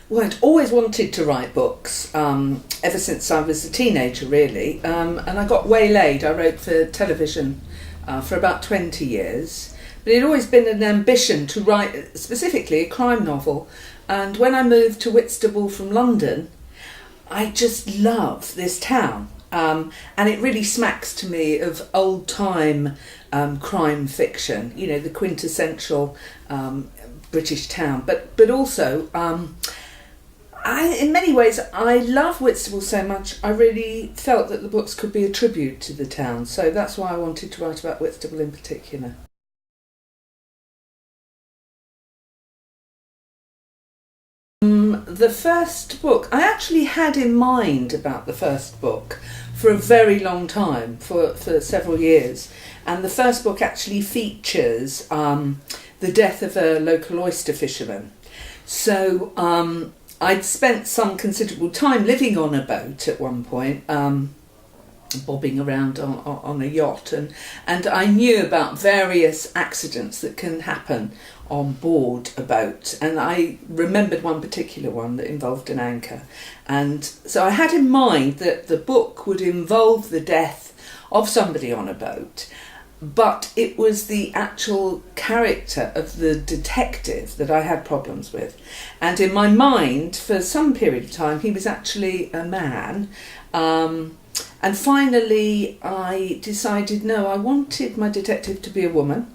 Well, I'd always wanted to write books, ever since I was a teenager, really. And I got waylaid. I wrote for television for about 20 years. But it had always been an ambition to write specifically a crime novel. And when I moved to Whitstable from London, I just love this town. And it really smacks to me of old-time crime fiction, you know, the quintessential British town. But also... in many ways, I love Whitstable so much, I really felt that the books could be a tribute to the town. So that's why I wanted to write about Whitstable in particular. The first book, I actually had in mind about the first book for a very long time, for several years. And the first book actually features the death of a local oyster fisherman. So... I'd spent some considerable time living on a boat at one point, bobbing around on a yacht, and I knew about various accidents that can happen on board a boat, and I remembered one particular one that involved an anchor. And so I had in mind that the book would involve the death of somebody on a boat, but it was the actual character of the detective that I had problems with. And in my mind, for some period of time, he was actually a man. And finally, I decided, no, I wanted my detective to be a woman.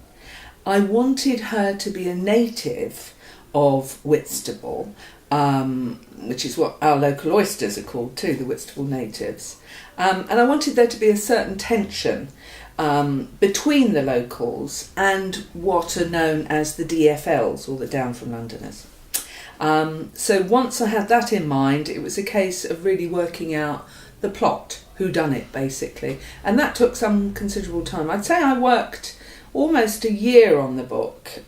I wanted her to be a native of Whitstable, which is what our local oysters are called too, the Whitstable natives. And I wanted there to be a certain tension between the locals and what are known as the DFLs, or the Down from Londoners. So once I had that in mind, it was a case of really working out the plot, whodunit basically, and that took some considerable time. I'd say I worked almost a year on the book,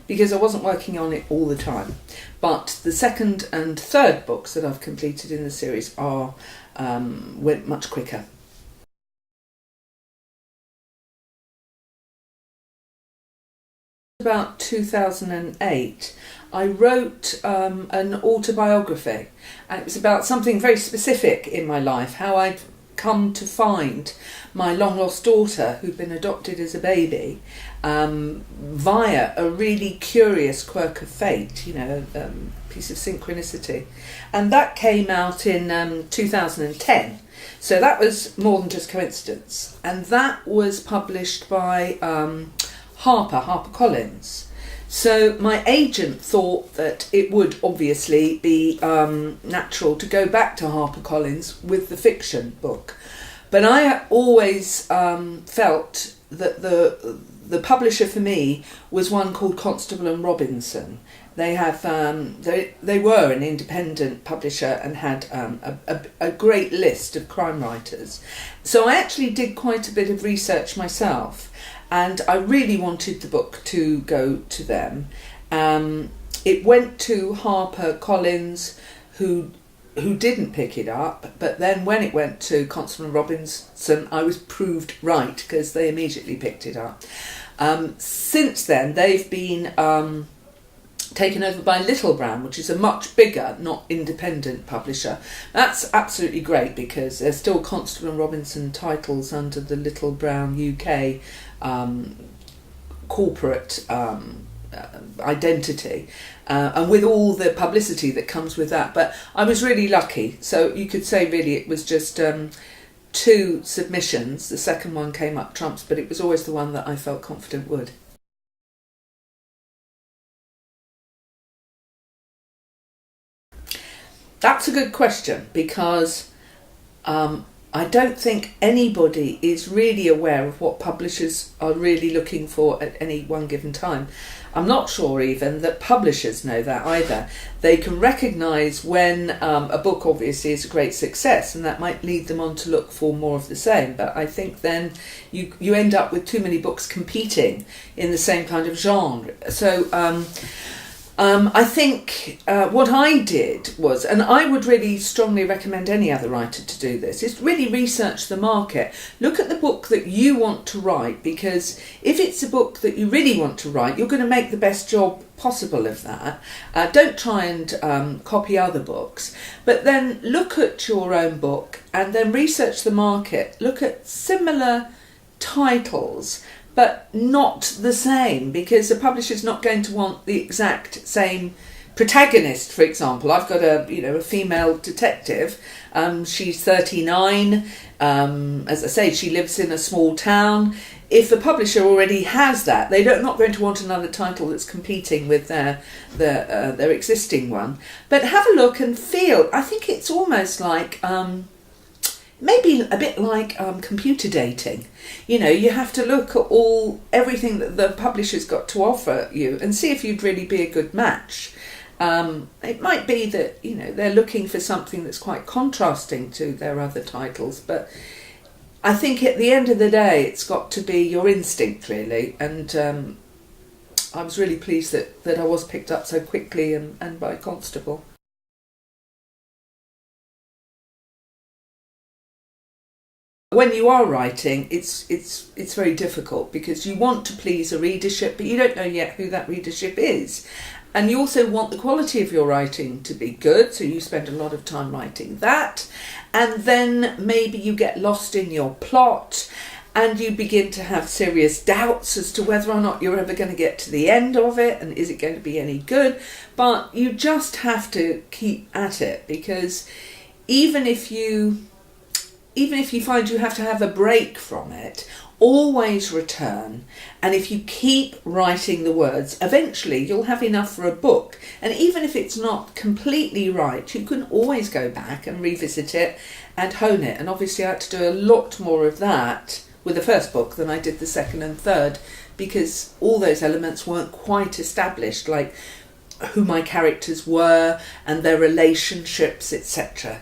because I wasn't working on it all the time. But the second and third books that I've completed in the series went much quicker. About 2008, I wrote an autobiography, and it was about something very specific in my life, how I'd come to find my long lost daughter, who'd been adopted as a baby, via a really curious quirk of fate, you know, a piece of synchronicity. And that came out in 2010. So that was more than just coincidence. And that was published by HarperCollins. So my agent thought that it would obviously be natural to go back to HarperCollins with the fiction book. But I always felt that the publisher for me was one called Constable and Robinson. They have they were an independent publisher and had a great list of crime writers. So I actually did quite a bit of research myself, and I really wanted the book to go to them. It went to HarperCollins, who didn't pick it up, but then when it went to Constable and Robinson, I was proved right because they immediately picked it up. Since then, they've been taken over by Little Brown, which is a much bigger, not independent publisher. That's absolutely great because there's still Constable and Robinson titles under the Little Brown UK corporate identity, and with all the publicity that comes with that. But I was really lucky, so you could say really it was just 2 submissions. The second one came up trumps, but it was always the one that I felt confident would. That's a good question, because I don't think anybody is really aware of what publishers are really looking for at any one given time. I'm not sure even that publishers know that either. They can recognise when a book obviously is a great success, and that might lead them on to look for more of the same. But I think then you end up with too many books competing in the same kind of genre. So I think what I did was, and I would really strongly recommend any other writer to do this, is really research the market. Look at the book that you want to write, because if it's a book that you really want to write, you're going to make the best job possible of that. Don't try and copy other books, but then look at your own book and then research the market. Look at similar titles, but not the same, because the publisher's not going to want the exact same protagonist. For example, I've got a female detective. She's 39. As I say, she lives in a small town. If the publisher already has that, they're not going to want another title that's competing with their existing one. But have a look and feel. I think it's almost like maybe a bit like computer dating. You have to look at everything that the publisher's got to offer you and see if you'd really be a good match. It might be that they're looking for something that's quite contrasting to their other titles, but I think at the end of the day it's got to be your instinct, really. And I was really pleased that I was picked up so quickly and by Constable. When you are writing, it's very difficult, because you want to please a readership, but you don't know yet who that readership is. And you also want the quality of your writing to be good, so you spend a lot of time writing that. And then maybe you get lost in your plot and you begin to have serious doubts as to whether or not you're ever going to get to the end of it, and is it going to be any good. But you just have to keep at it, because even if you find you have to have a break from it, always return. And if you keep writing the words, eventually you'll have enough for a book. And even if it's not completely right, you can always go back and revisit it and hone it. And obviously I had to do a lot more of that with the first book than I did the second and third, because all those elements weren't quite established, like who my characters were and their relationships, etc.